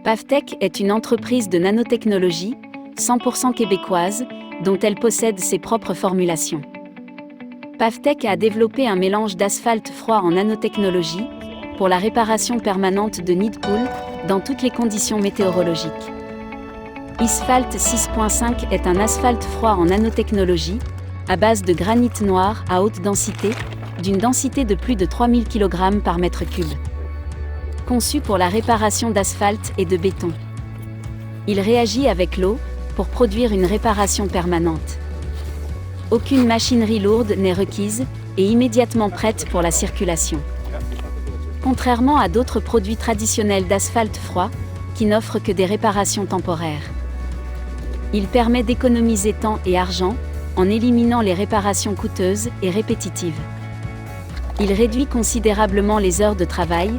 Pavtec est une entreprise de nanotechnologie, 100% québécoise, dont elle possède ses propres formulations. Pavtec a développé un mélange d'asphalte froid en nanotechnologie pour la réparation permanente de nids de poules dans toutes les conditions météorologiques. Isphalt 6.5 est un asphalte froid en nanotechnologie à base de granit noir à haute densité, d'une densité de plus de 3000 kg par mètre cube. Conçu pour la réparation d'asphalte et de béton. Il réagit avec l'eau pour produire une réparation permanente. Aucune machinerie lourde n'est requise et immédiatement prête pour la circulation. Contrairement à d'autres produits traditionnels d'asphalte froid, qui n'offrent que des réparations temporaires. Il permet d'économiser temps et argent en éliminant les réparations coûteuses et répétitives. Il réduit considérablement les heures de travail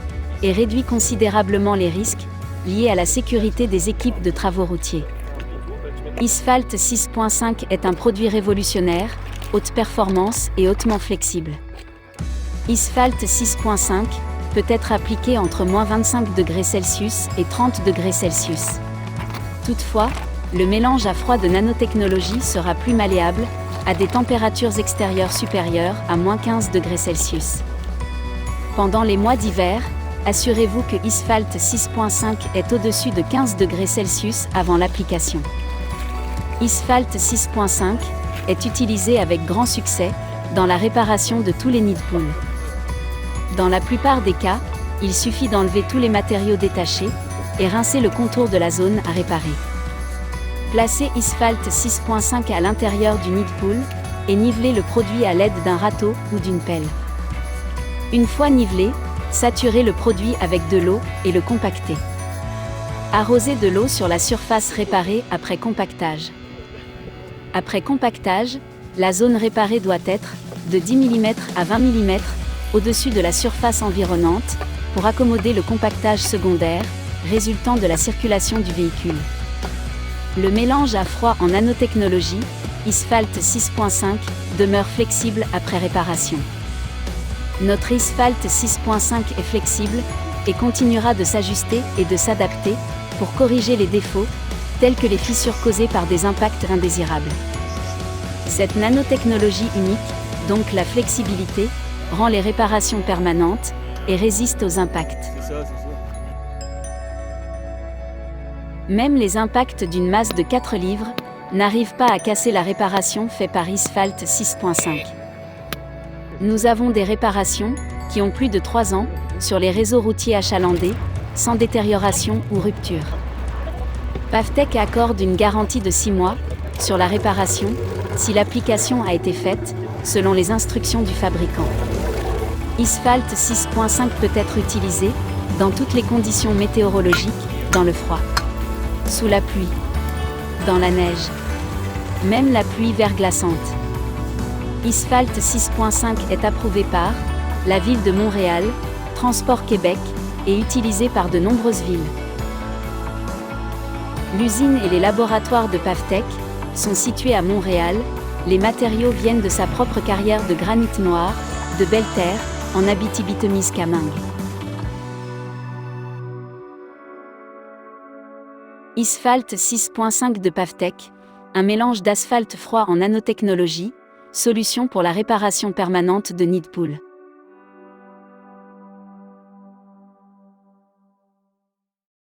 et réduit considérablement les risques liés à la sécurité des équipes de travaux routiers. Isphalt 6.5 est un produit révolutionnaire, haute performance et hautement flexible. Isphalt 6.5 peut être appliqué entre -25°C et 30°C. Toutefois, le mélange à froid de nanotechnologie sera plus malléable à des températures extérieures supérieures à -15°C. Pendant les mois d'hiver, assurez-vous que Isphalt 6.5 est au-dessus de 15°C avant l'application. Isphalt 6.5 est utilisé avec grand succès dans la réparation de tous les nids de poules. Dans la plupart des cas, il suffit d'enlever tous les matériaux détachés et rincer le contour de la zone à réparer. Placez Isphalt 6.5 à l'intérieur du nid de poule et nivelez le produit à l'aide d'un râteau ou d'une pelle. Une fois nivelé, saturez le produit avec de l'eau et le compactez. Arrosez de l'eau sur la surface réparée après compactage. Après compactage, la zone réparée doit être de 10 mm à 20 mm au-dessus de la surface environnante pour accommoder le compactage secondaire résultant de la circulation du véhicule. Le mélange à froid en nanotechnologie, Isphalt 6.5, demeure flexible après réparation. Notre Isphalt 6.5 est flexible et continuera de s'ajuster et de s'adapter pour corriger les défauts, tels que les fissures causées par des impacts indésirables. Cette nanotechnologie unique, donc la flexibilité, rend les réparations permanentes et résiste aux impacts. Même les impacts d'une masse de 4 livres n'arrivent pas à casser la réparation faite par Isphalt 6.5. Nous avons des réparations qui ont plus de 3 ans sur les réseaux routiers achalandés, sans détérioration ou rupture. Pavtec accorde une garantie de 6 mois sur la réparation si l'application a été faite selon les instructions du fabricant. Isphalt 6.5 peut être utilisé dans toutes les conditions météorologiques, dans le froid, sous la pluie, dans la neige, même la pluie verglaçante. Isphalt 6.5 est approuvé par la ville de Montréal, Transport Québec et utilisé par de nombreuses villes. L'usine et les laboratoires de Pavtec sont situés à Montréal. Les matériaux viennent de sa propre carrière de granit noir, de Belle-Terre, en Abitibi-Témiscamingue. Isphalt 6.5 de Pavtec, un mélange d'asphalte froid en nanotechnologie, solution pour la réparation permanente de nids de poules.